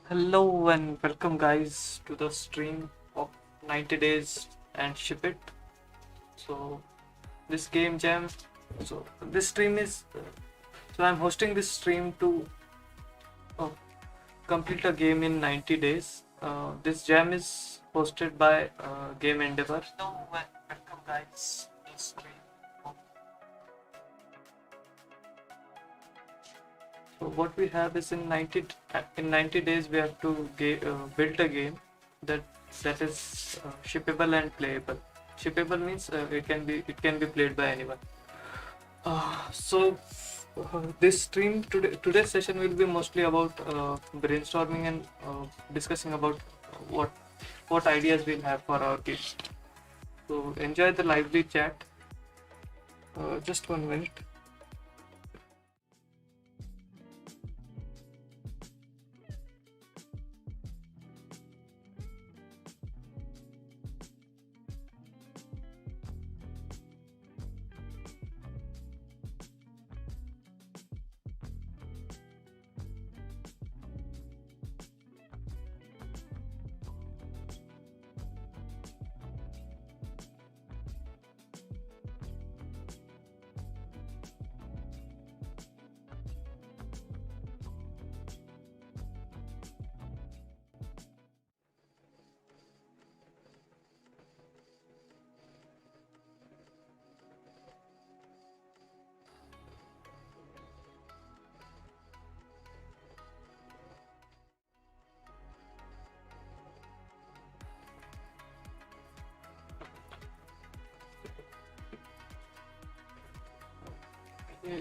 Hello and welcome guys to the stream of 90 days and ship it. So this game jam. So this stream is. So I'm hosting this stream to uh, complete a game in 90 days. This jam is hosted by Game Endeavor. Hello and welcome guys to the stream. So what we have is in 90 days we have to build a game that is shippable and playable. Shippable means it can be played by anyone. This stream today's session will be mostly about brainstorming and discussing about what ideas we'll have for our game. So enjoy the lively chat. Just 1 minute.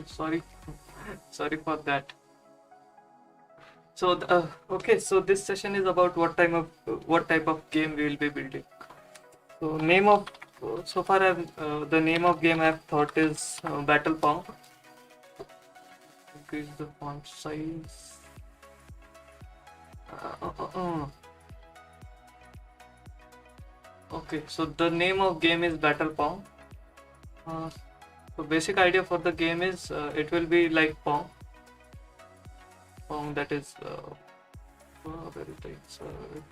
Sorry, sorry for that. So okay, so this session is about what type of game we will be building. So so far the name of game I've thought is Battle Pong. Increase the font size. Okay, so the name of game is Battle Pong. So basic idea for the game is it will be like Pong. Pong, that is where is the insert?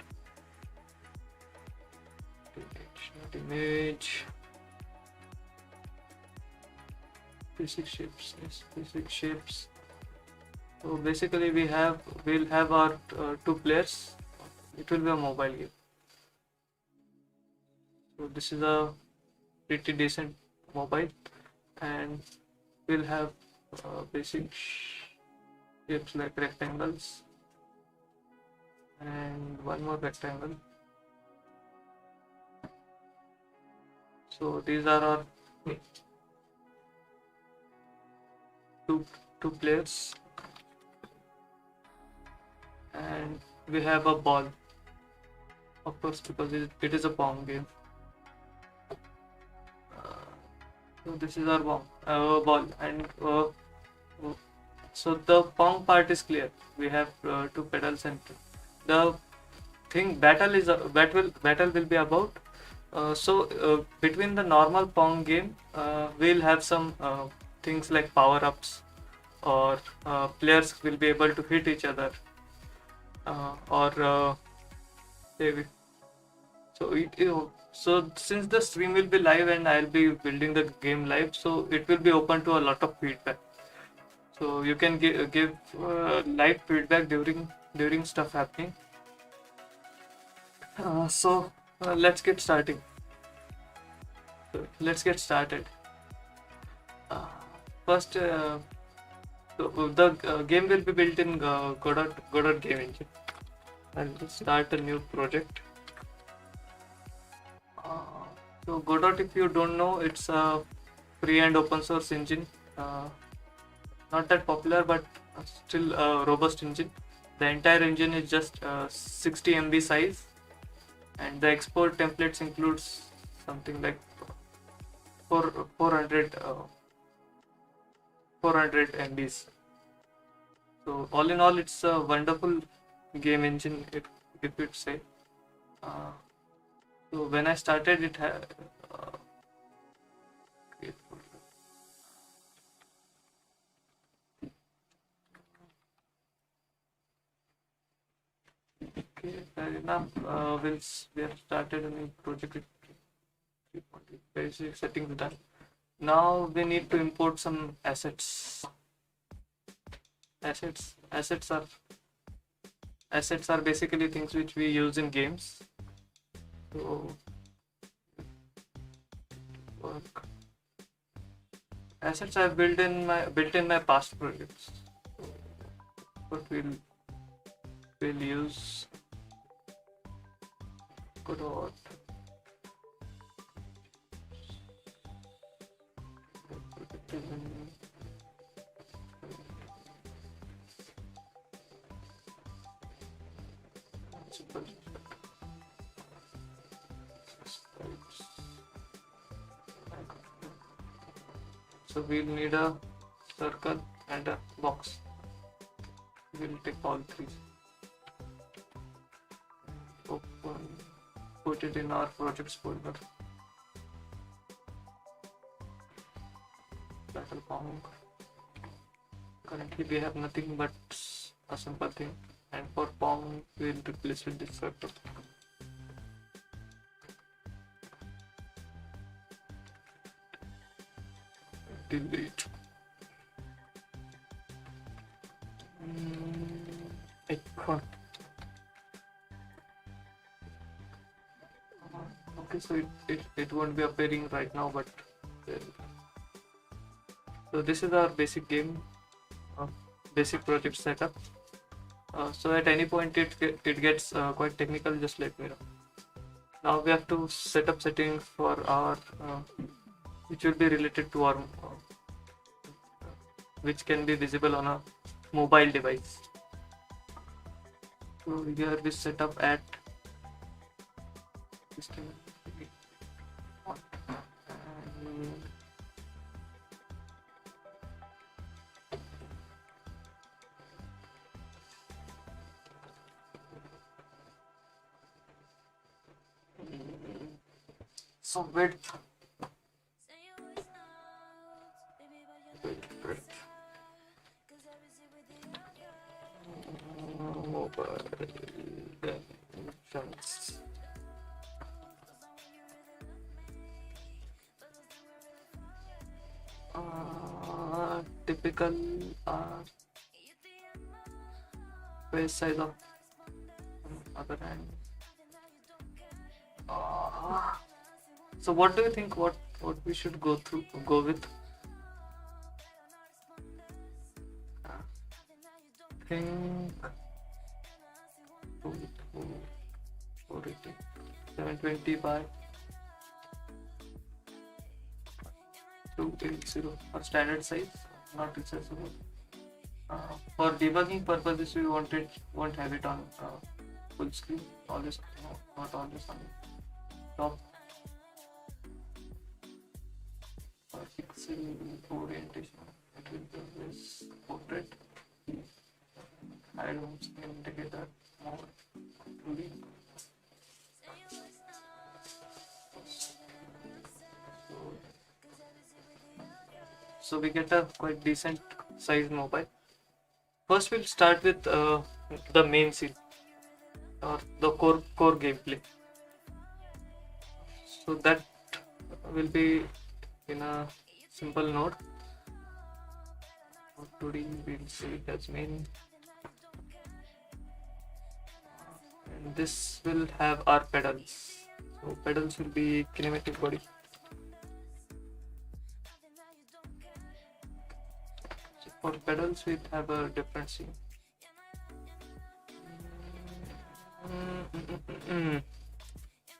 Not image. Basic shapes. Yes, basic shapes. So basically we'll have our 2 players. It will be a mobile game. So this is a pretty decent mobile, and we'll have basic shapes like rectangles and one more rectangle. So these are our two players, and we have a ball, of course, because it is a Pong game. So this is our ball, and so the Pong part is clear. We have 2 pedals, and the thing battle will be about. Between the normal Pong game, we'll have some things like power-ups, or players will be able to hit each other, or they so since the stream will be live and I'll be building the game live, so it will be open to a lot of feedback. So you can give live feedback during stuff happening. Let's get started. First, the game will be built in Godot game engine. I'll just start a new project. So Godot, if you don't know, it's a free and open source engine. Not that popular, but still a robust engine. The entire engine is just 60 MB size, and the export templates includes something like 400 400 MBs. So all in all, it's a wonderful game engine, if you'd say. Uh, so when I started, it had okay, fair enough. We have started a new project with 3.8 basic settings done. Now we need to import some assets. Assets are basically things which we use in games. So work. Assets I've built in my past projects. So what we'll use Godot. So we'll need a circle and a box. We'll take all three. Open, put it in our projects folder. Battle Pong. Currently we have nothing but a simple thing, and for Pong we'll replace with this circle. Delete. Icon. Okay, so it won't be appearing right now, but so this is our basic game, basic project setup. So at any point it gets quite technical, just let me know. Now we have to set up settings for our which will be related to our which can be visible on a mobile device. So here we set up at system. So width. Mobile dimensions. Typical face size of other hand. So what do you think? What we should go with? Think 480, 720 by 280, or standard size, not accessible. For debugging purposes, we won't have it on full screen. Always, not always on top. For pixel orientation, it will be this portrait. I don't indicator more truly. So we get a quite decent size mobile. First we'll start with the main scene, or the core gameplay. So that will be in a simple node. Today we'll see it as main. And this will have our pedals. So pedals will be kinematic body. So for pedals we have a different scene.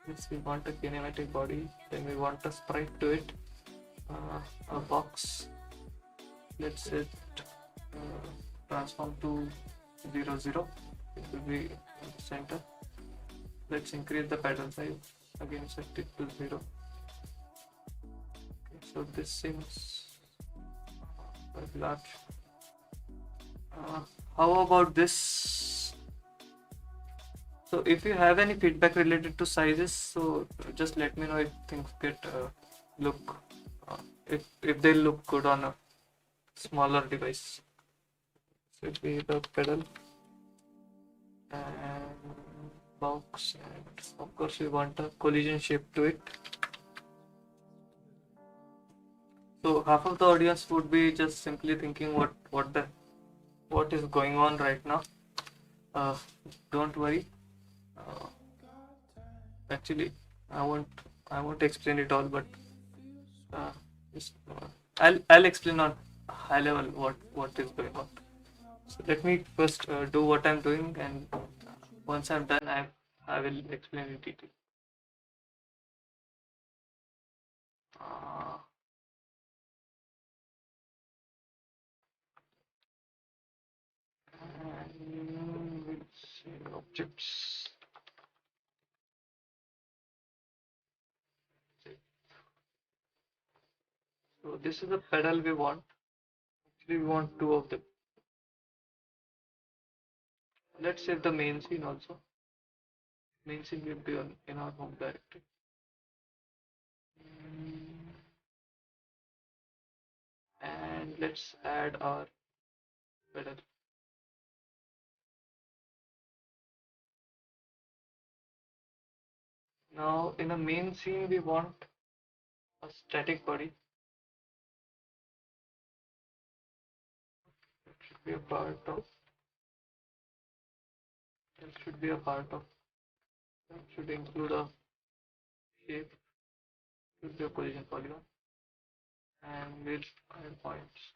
Yes, we want a kinematic body, then we want a sprite to it, a box. Let's set transform to 0 0. It will be in the center. Let's increase the pattern size, again set it to 0. Okay, so this seems quite large. How about this? So if you have any feedback related to sizes, so just let me know if things get look if they look good on a smaller device. So it will be the pedal and box, and of course we want a collision shape to it. So half of the audience would be just simply thinking what is going on right now. Don't worry. Uh, Actually, I won't explain it all, but uh, just, I'll explain on high level what is going on. So let me first do what I'm doing, and once I'm done, I will explain in detail. Uh, and we'll see objects. So this is the pedal we want. Actually, we want two of them. Let's save the main scene also. Main scene will be in our home directory. And let's add our pedal. Now in a main scene we want a static body. It should be a part of. It should be a part of. It should include a shape. Should be a collision polygon. And we'll add points.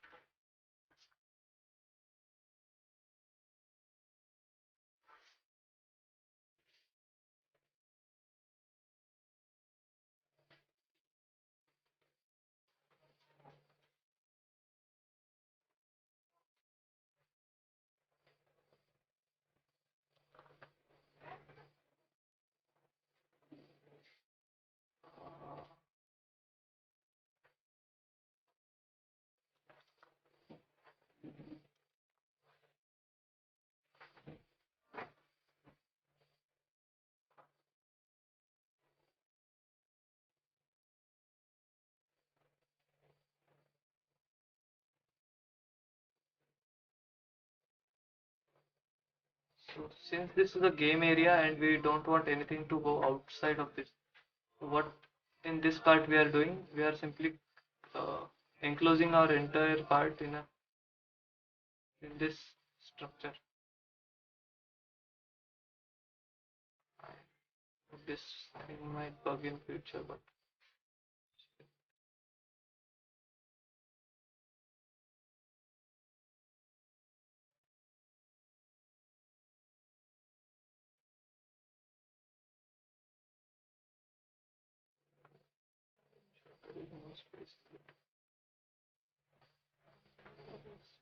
So since this is a game area and we don't want anything to go outside of this, what in this part we are doing, we are simply uh, enclosing our entire part in this structure. This thing might bug in future, but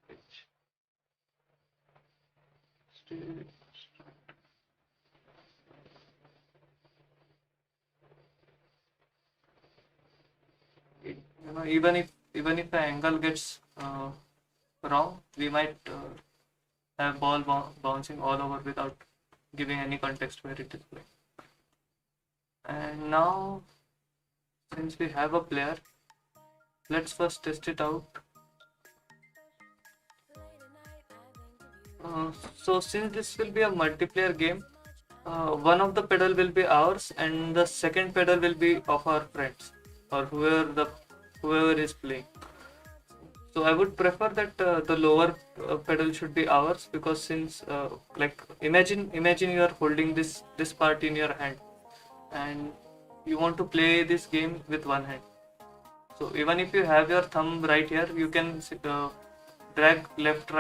switch. Still, even if the angle gets wrong, we might have ball bouncing all over without giving any context where it is going. And now, since we have a player, let's first test it out. So since this will be a multiplayer game, one of the pedal will be ours and the second pedal will be of our friends or whoever is playing. So I would prefer that the lower pedal should be ours, because since like imagine you are holding this part in your hand and you want to play this game with one hand. So even if you have your thumb right here, you can drag left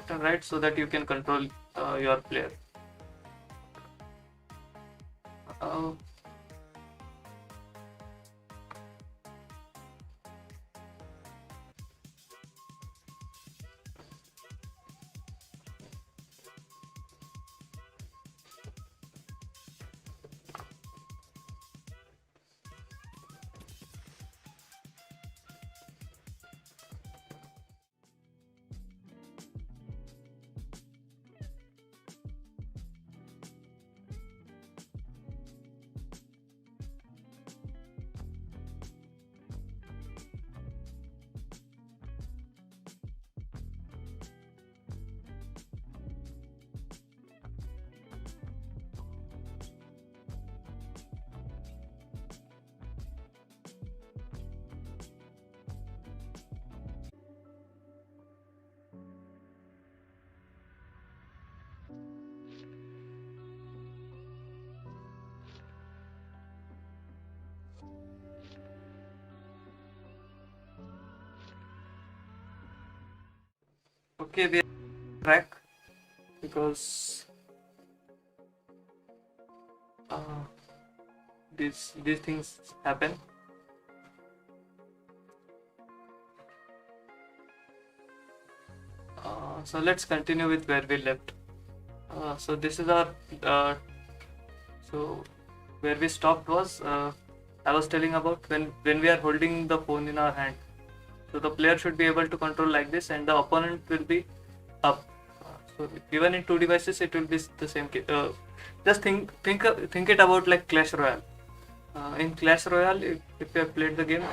and right so that you can control your player. Uh, okay, we are on track because uh, these things happen. So let's continue with where we left. So this is our so where we stopped was I was telling about when we are holding the phone in our hand. So the player should be able to control like this, and the opponent will be up. So even in two devices, it will be the same. Just think it about like Clash Royale. In Clash Royale, if you have played the game,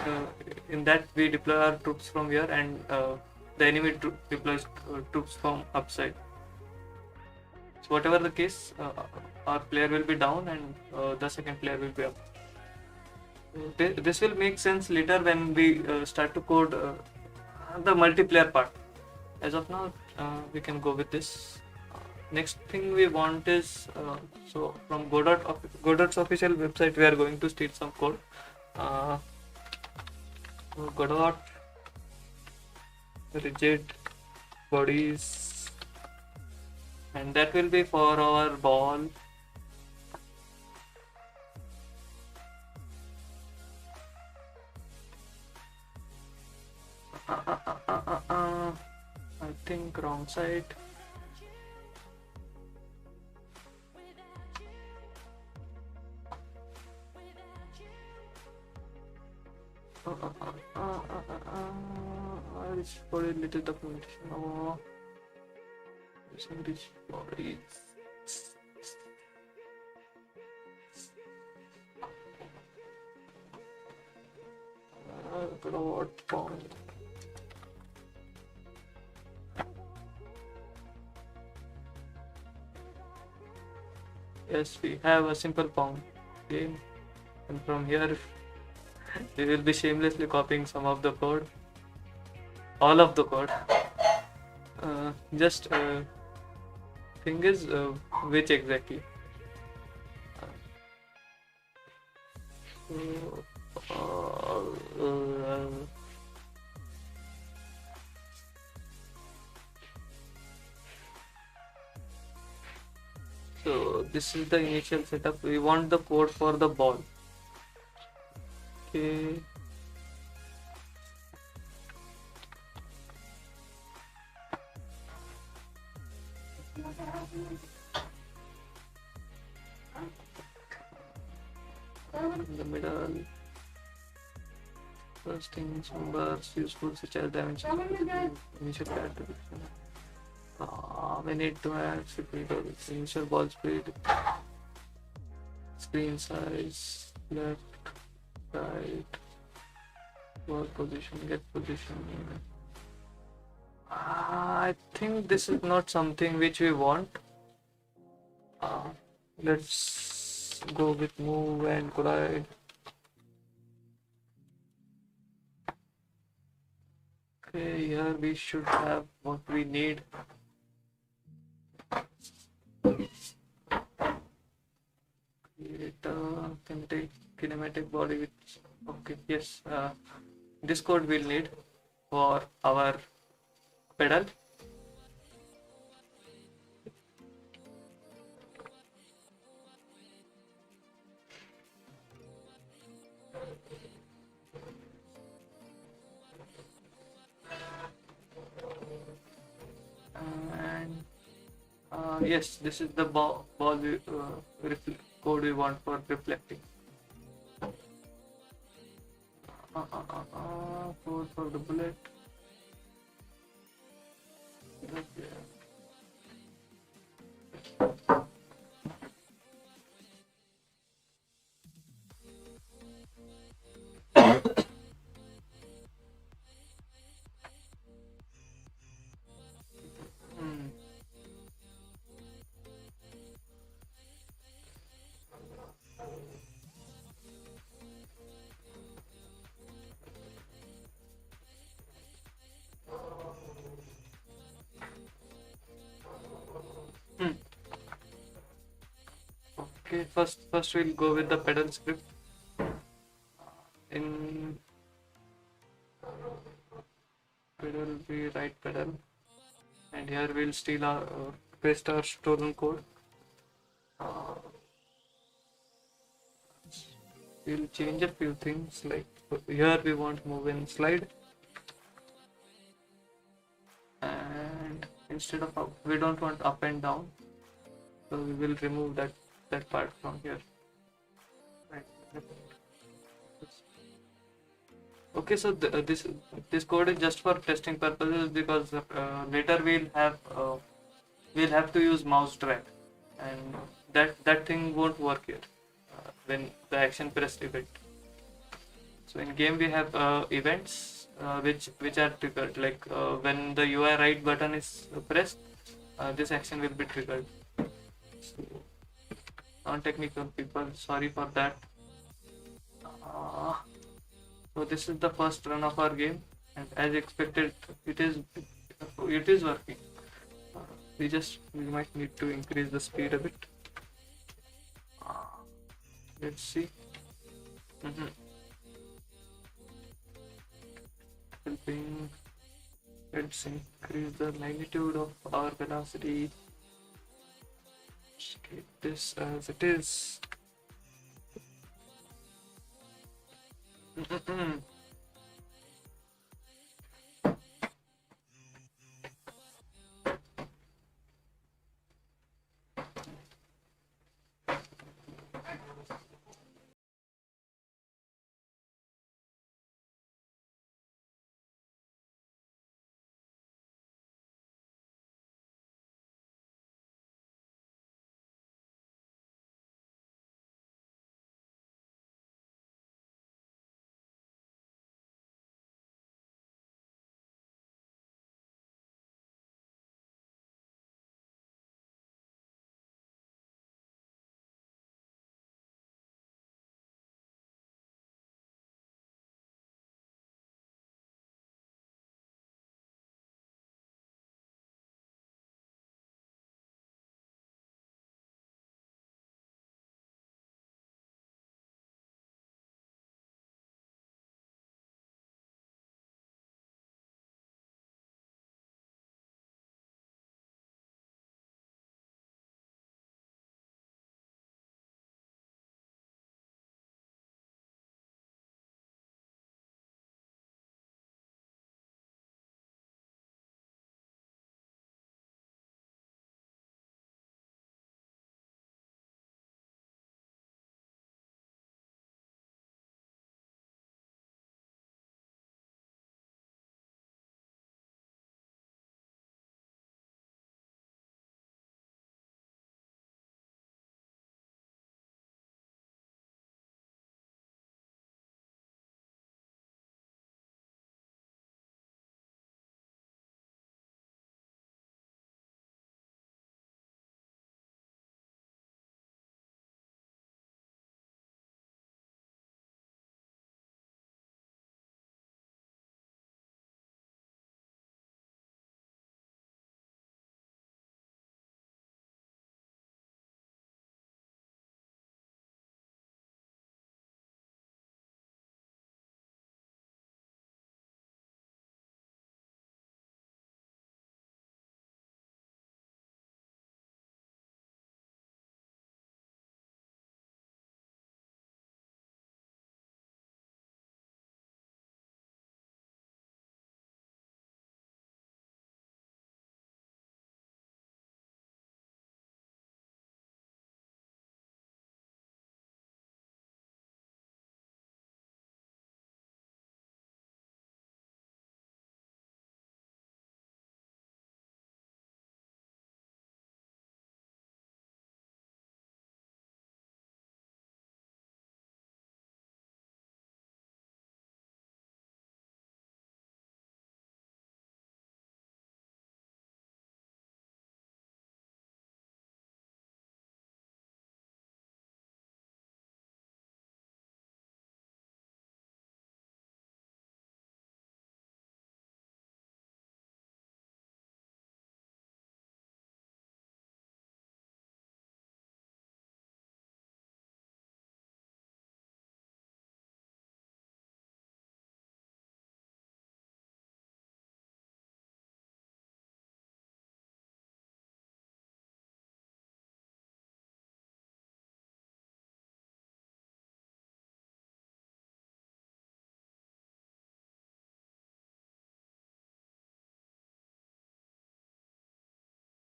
in that we deploy our troops from here, and the enemy deploys troops from upside. So whatever the case, our player will be down, and the second player will be up. This will make sense later when we start to code the multiplayer part. As of now, we can go with this. Next thing we want is so from Godot's official website, we are going to steal some code. Godot rigid bodies, and that will be for our ball. I think wrong side. I'll for a little documentation. Using rich bodies. What point? Yes, we have a simple Pong game, and from here we will be shamelessly copying some of the code, all of the code. Just thing is, which exactly? Uh, so this is the initial setup. We want the code for the ball. Okay. In the middle, first things numbers useful such as dimension, initial characteristic. We need to add initial ball speed, screen size, left, right, ball position, get position. I think this is not something which we want. Let's go with move and collide. Okay, here we should have what we need. Create a kinematic body with, okay, yes, this code we'll need for our pedal. Yes, this is the ball code we want for reflecting. Code for the bullet. Okay. Hmm. Hmm. Okay, first we'll go with the pedal script. In pedal we write pedal, and here we'll steal our paste our stolen code. Uh, we'll change a few things, like here we want move and slide, and instead of up, we don't want up and down, so we will remove that part from here. Right. Okay, so this code is just for testing purposes, because later we'll have to use mouse drag, and that thing won't work here when the action pressed event. So in game we have events which are triggered, like when the UI right button is pressed, this action will be triggered. So, non-technical people, sorry for that. Uh, so this is the first run of our game, and as expected, it is working. Uh, we might need to increase the speed a bit. Uh, let's see. Mm-hmm. Helping. Let's increase the magnitude of our velocity. Keep this as it is.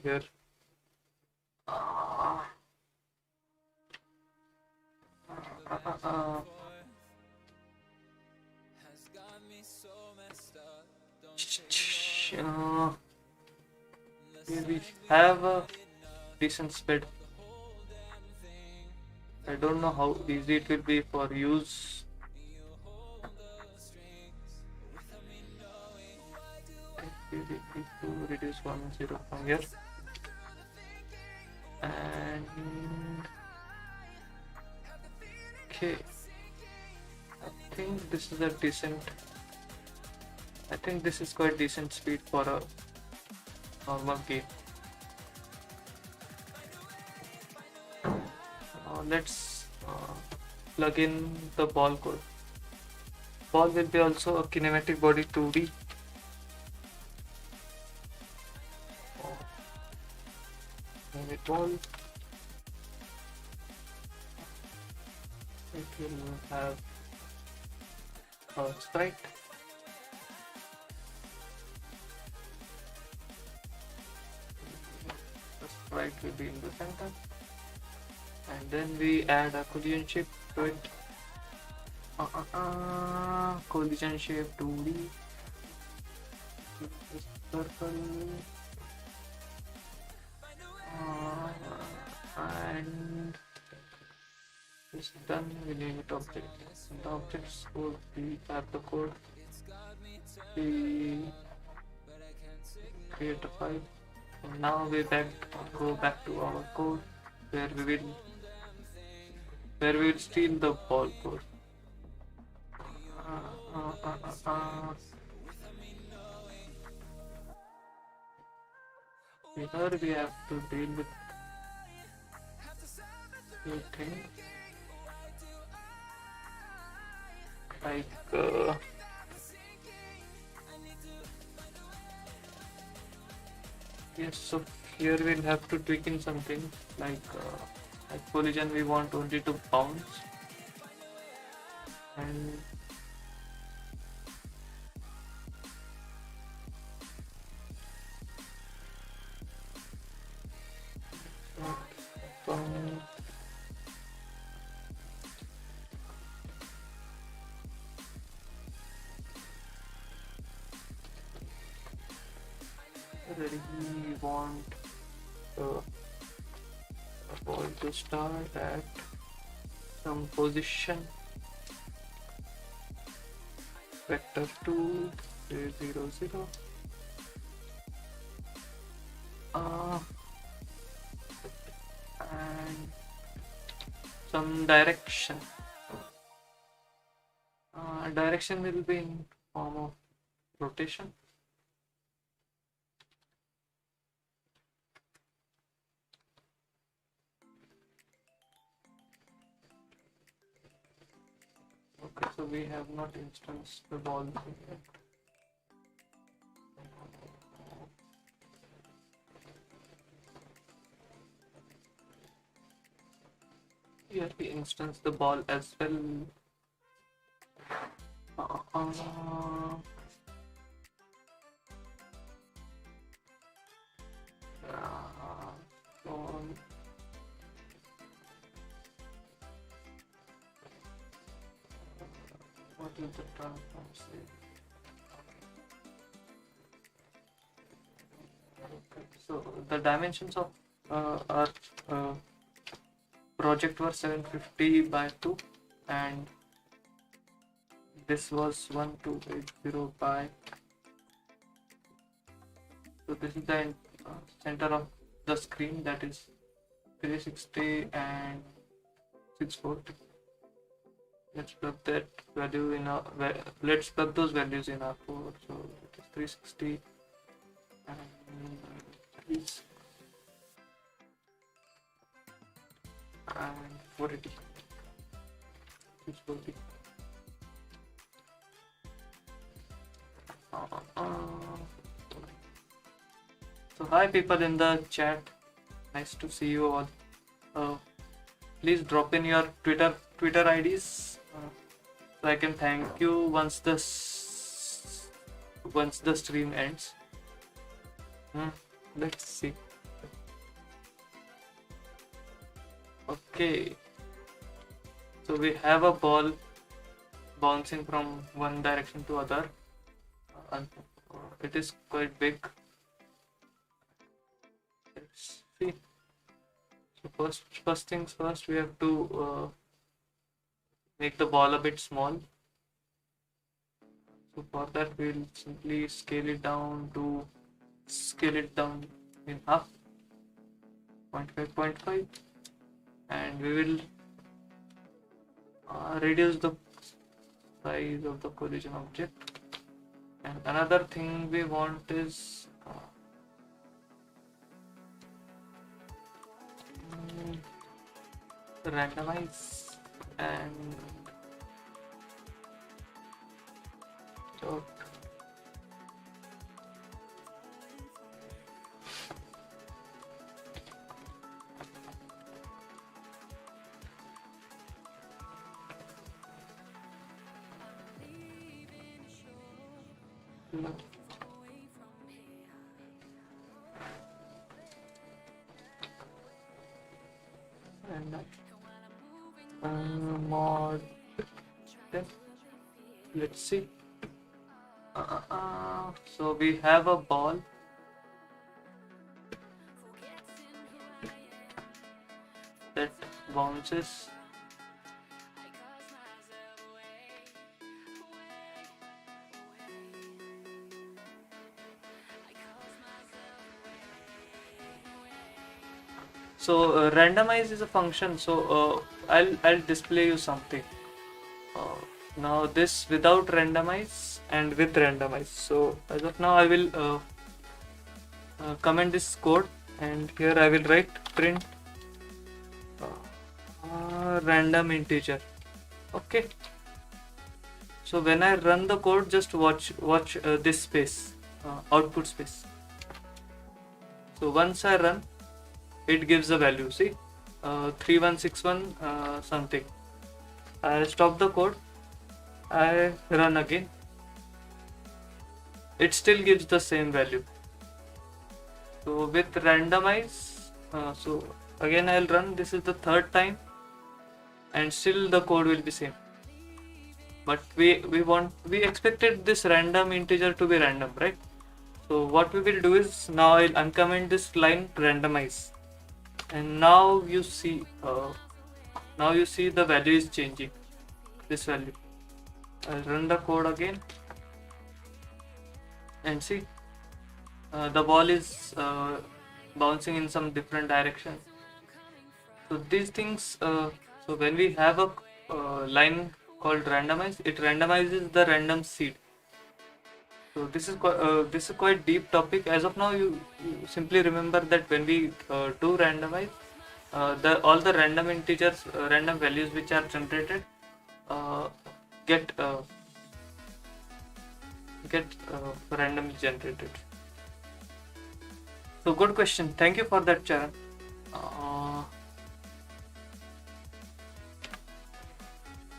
here. Uh, uh, uh, we have a decent speed. I don't know how easy it will be for use. We need to reduce 1 0 from here, and okay, I think this is a decent. I think this is quite decent speed for a normal game. Let's plug in the ball code. Ball will be also a kinematic body 2D. Ball. It will have a sprite. The sprite will be in the center, and then we add a collision shape to it. Collision shape 2D. Circle. And it's done. We name it object. The object's code, we have the code. We create a file. And now we go back to our code where we will steal the ball code. Here we have to deal with few things like yes, so here we'll have to tweak in something like collision we want only to bounce, and we want the ball to start at some position vector 2 0 0 and some direction. Direction will be in form of rotation. Okay, so we have not instanced the ball yet. Here we instance the ball as well. What is the transform say? Okay, so the dimensions of our project were 750 by 2, and this was 1280 by. So this is the center of the screen, that is 360 and 640. Let's plug that value in our. Let's plug those values in our code. So it is 360 and 480. 640. So hi people in the chat, nice to see you all. Please drop in your Twitter IDs so I can thank you once the stream ends. Let's see. Okay, so we have a ball bouncing from one direction to other, and it is quite big. Let's see. So first things first, we have to make the ball a bit small. So for that, we'll simply scale it down in half, 0.5, and we will reduce the size of the collision object. And another thing we want is randomize and dot. And mod. Then let's see. So we have a ball. That bounces. So randomize is a function. So I'll display you something. Now this without randomize and with randomize. So as of now I will comment this code, and here I will write print random integer. Okay. So when I run the code, just watch this space, output space. So once I run, it gives a value. See, 3161 something. I stop the code. I run again. It still gives the same value. So with randomize, so again I'll run. This is the third time, and still the code will be same. But we expected this random integer to be random, right? So what we will do is, now I'll uncomment this line randomize, and now you see the value is changing. This value. I'll run the code again, and see the ball is bouncing in some different direction. So these things. So when we have a line called randomize, it randomizes the random seed. So this is quite deep topic. As of now, you simply remember that when we do randomize, all the random integers, random values which are generated get randomly generated. So good question. Thank you for that, Charan.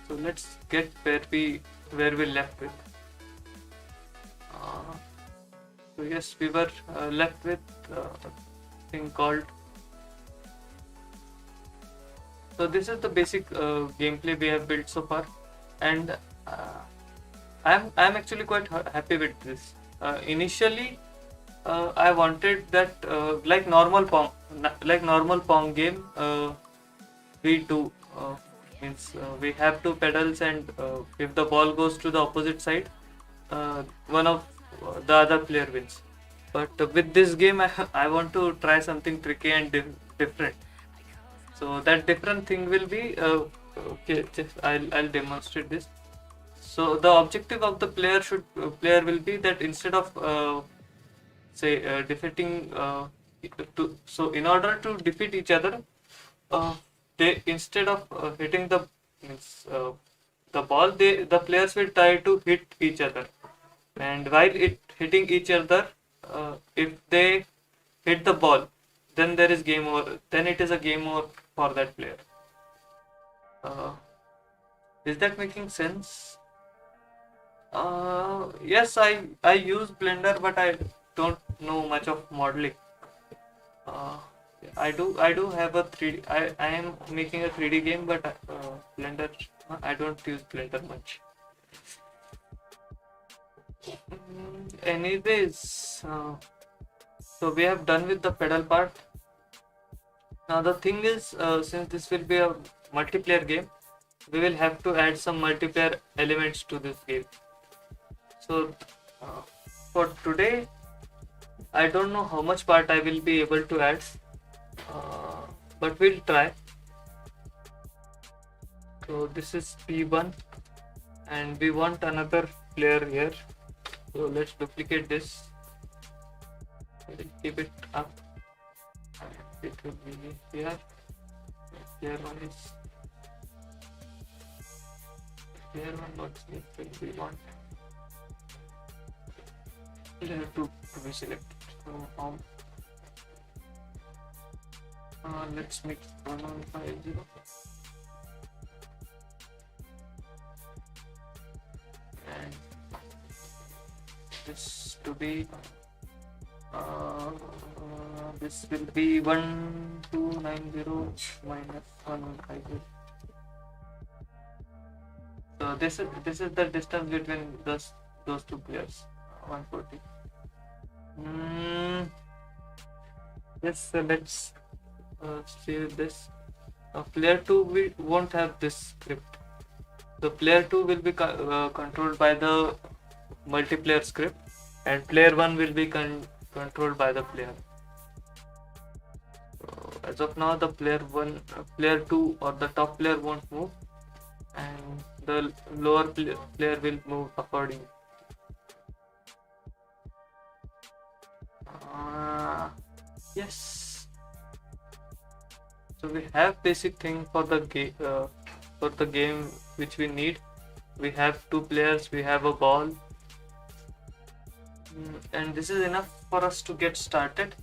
So let's get where we left with. So yes, we were left with a thing called. So this is the basic gameplay we have built so far, and I'm actually quite happy with this. Initially, I wanted that like normal Pong game, we do means we have two pedals, and if the ball goes to the opposite side, one of the other player wins. But with this game, I want to try something tricky and different. So that different thing will be okay. I'll demonstrate this. So the objective of the player will be that instead of defeating so in order to defeat each other, they instead of hitting the ball, the players will try to hit each other, and while hitting each other, if they hit the ball, then there is game over. Then it is a game over for that player. Is that making sense? Yes, I use Blender, but I don't know much of modeling. I do have a 3D. I am making a 3D game, but Blender. I don't use Blender much. Anyways, so we have done with the pedal part. Now the thing is, since this will be a multiplayer game, we will have to add some multiplayer elements to this game. So uh, for today, I don't know how much part I will be able to add, uh, but we'll try. So this is P1, and we want another player here. So let's duplicate this. We'll keep it up. It will be here. Player one is player one. What's next? We want player two to be selected. So let's make 1150. And this to be this will be 1290 minus 1150. So this is the distance between those two players. 140. Yes, so let's see this. Player 2 we won't have this script. The player 2 will be controlled by the multiplayer script, and player 1 will be controlled by the player. So as of now, the player 2 or the top player won't move, and the lower player will move accordingly. Yes. So we have basic thing for the game which we need. We have two players. We have a ball, and this is enough for us to get started.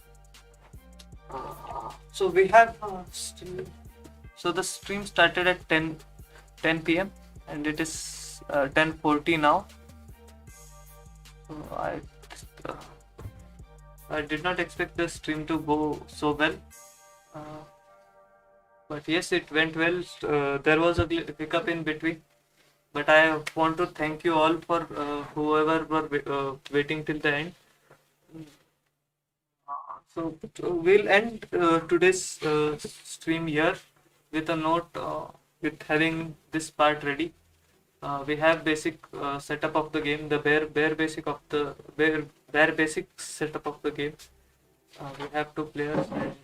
So we have so the stream started at 10 p.m. and it is 10:40 now. So I did not expect the stream to go so well, but yes, it went well. There was a hiccup in between, but I want to thank you all for whoever were waiting till the end. So we'll end today's stream here with a note, with having this part ready. We have basic setup of the game, the bare basic of the bare basic setup of the game. We have two players, and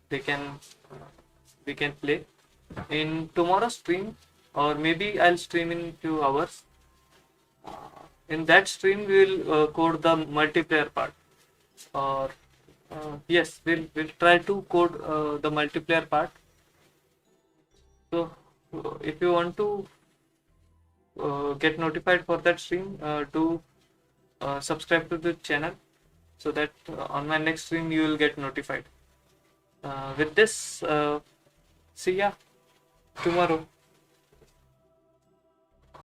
they can we can play. In tomorrow's stream, or maybe I'll stream in few hours. In that stream, we will code the multiplayer part. Or yes, we'll try to code the multiplayer part. So if you want to get notified for that stream, do subscribe to the channel, so that on my next stream you will get notified. With this, see ya tomorrow.